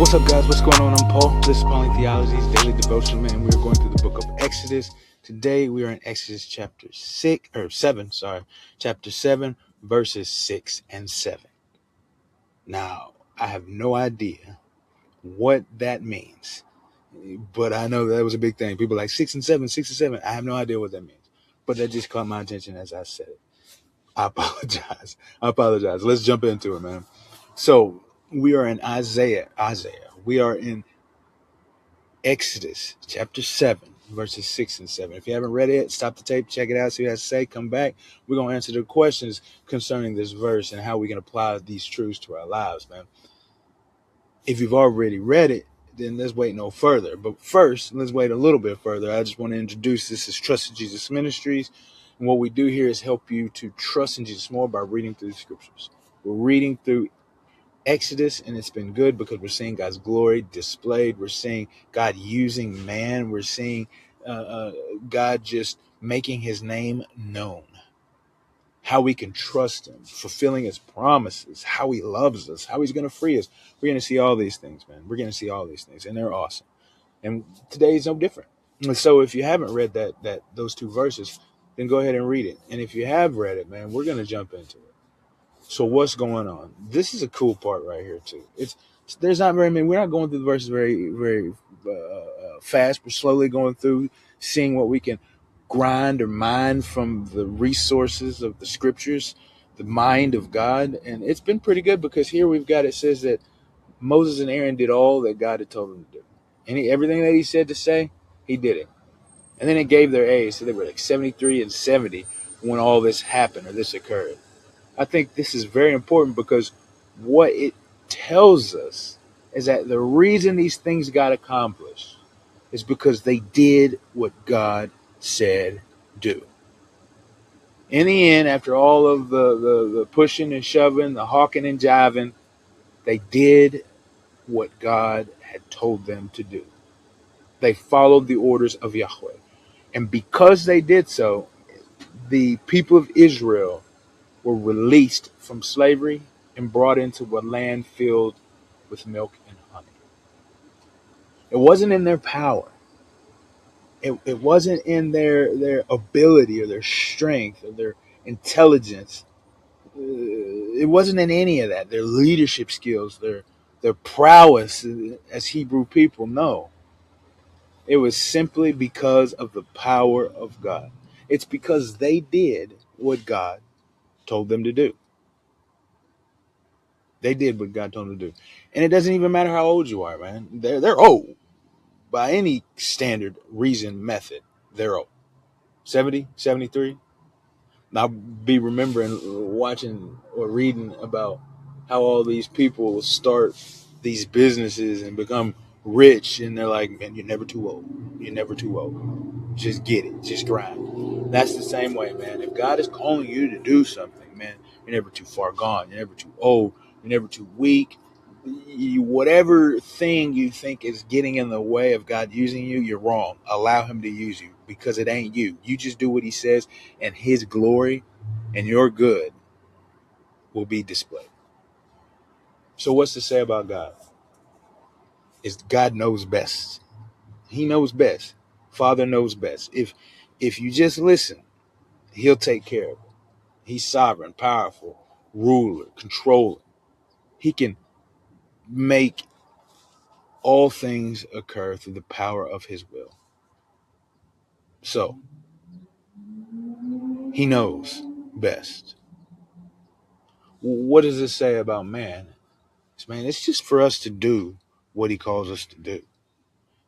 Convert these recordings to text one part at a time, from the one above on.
What's up, guys? What's going on? I'm Paul. This is Pauline Theology's daily devotional, man. We're going through the book of Exodus. Today, we are in Exodus chapter 7, chapter 7, verses 6 and 7. Now, I have no idea what that means, but I know that was a big thing. People are like 6 and 7, 6 and 7. I have no idea what that means, but that just caught my attention as I said it. I apologize. Let's jump into it, man. So, we are in Isaiah. We are in Exodus chapter 7, verses 6 and 7. If you haven't read it, stop the tape, check it out, see what it has to say, come back. We're going to answer the questions concerning this verse and how we can apply these truths to our lives, man. If you've already read it, then let's wait no further. But first, let's wait a little bit further. I just want to introduce this is Trust in Jesus Ministries. And what we do here is help you to trust in Jesus more by reading through the scriptures. We're reading through Exodus, and it's been good because we're seeing God's glory displayed. We're seeing God using man. We're seeing God just making his name known, how we can trust him, fulfilling his promises, how he loves us, how he's going to free us. We're going to see all these things, man. We're going to see all these things, and they're awesome. And today is no different. And so if you haven't read those two verses, then go ahead and read it. And if you have read it, man, we're going to jump into it. So what's going on? This is a cool part right here too. There's not very many. We're not going through the verses very fast. We're slowly going through, seeing what we can grind or mine from the resources of the scriptures, the mind of God, and it's been pretty good because here we've got it says that Moses and Aaron did all that God had told them to do, and everything that he said to say, he did it. And then it gave their age, so they were like 73 and 70 when all this happened or this occurred. I think this is very important because what it tells us is that the reason these things got accomplished is because they did what God said do. In the end, after all of the pushing and shoving, the hawking and jiving, they did what God had told them to do. They followed the orders of Yahweh. And because they did so, the people of Israel were released from slavery and brought into a land filled with milk and honey. It wasn't in their power. It wasn't in their ability or their strength or their intelligence. It wasn't in any of that. Their leadership skills, their prowess as Hebrew people. No. It was simply because of the power of God. It's because they did what God told them to do. They did what God told them to do. And it doesn't even matter how old you are, man. They're old. By any standard, reason, method, they're old. 70, 73. I'll be remembering watching or reading about how all these people start these businesses and become rich. And they're like, man, you're never too old. You're never too old. Just get it. Just grind. That's the same way, man. If God is calling you to do something, man, you're never too far gone. You're never too old. You're never too weak. Whatever thing you think is getting in the way of God using you, you're wrong. Allow him to use you because it ain't you. You just do what he says, and his glory and your good will be displayed. So what's to say about God? Is God knows best. He knows best. Father knows best. If you just listen, he'll take care of it. He's sovereign, powerful, ruler, controller. He can make all things occur through the power of his will. So he knows best. What does it say about man? It's just for us to do what he calls us to do.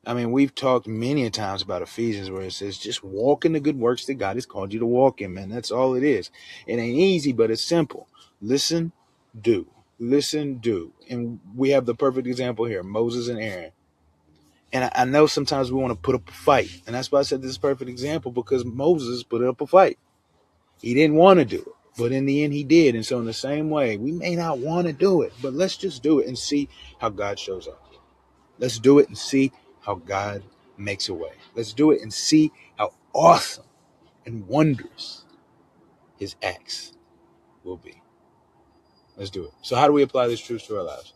I mean, we've talked many times about Ephesians where it says just walk in the good works that God has called you to walk in, man. That's all it is. It ain't easy, but it's simple. Listen, do. Listen, do. And we have the perfect example here, Moses and Aaron. And I know sometimes we want to put up a fight. And that's why I said this is a perfect example, because Moses put up a fight. He didn't want to do it, but in the end he did. And so in the same way, we may not want to do it, but let's just do it and see how God shows up. Let's do it and see how God makes a way. Let's do it and see how awesome and wondrous his acts will be. Let's do it. So how do we apply these truths to our lives?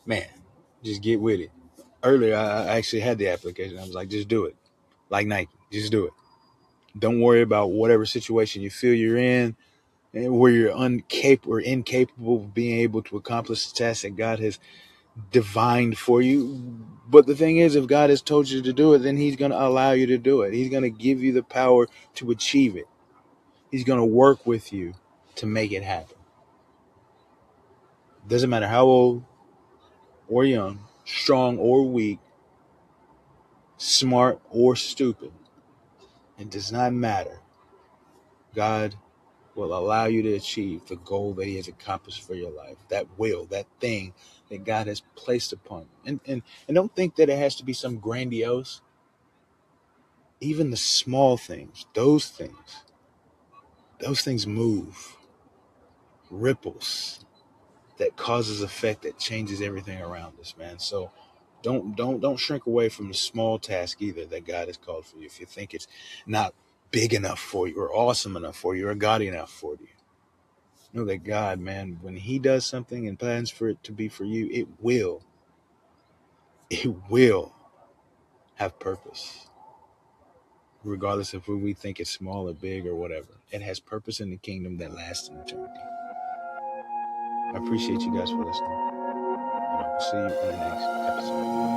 Man, Just get with it. Earlier, I actually had the application. I was like, just do it. Like Nike, just do it. Don't worry about whatever situation you feel you're in, and where you're incapable of being able to accomplish the task that God has divined for you. But the thing is, if God has told you to do it, then He's going to allow you to do it. He's going to give you the power to achieve it. He's going to work with you to make it happen. Doesn't matter how old or young, strong or weak, smart or stupid. It does not matter. God will allow you to achieve the goal that He has accomplished for your life. That thing that God has placed upon you. And don't think that it has to be some grandiose. Even the small things, those things move, ripples that causes effect that changes everything around us, man. So don't shrink away from the small task either that God has called for you. If you think it's not big enough for you or awesome enough for you or God enough for you, know that God, man, when He does something and plans for it to be for you, it will have purpose, regardless of who we think is small or big or whatever. It has purpose in the kingdom that lasts in eternity. I appreciate you guys for listening, and I will see you in the next episode.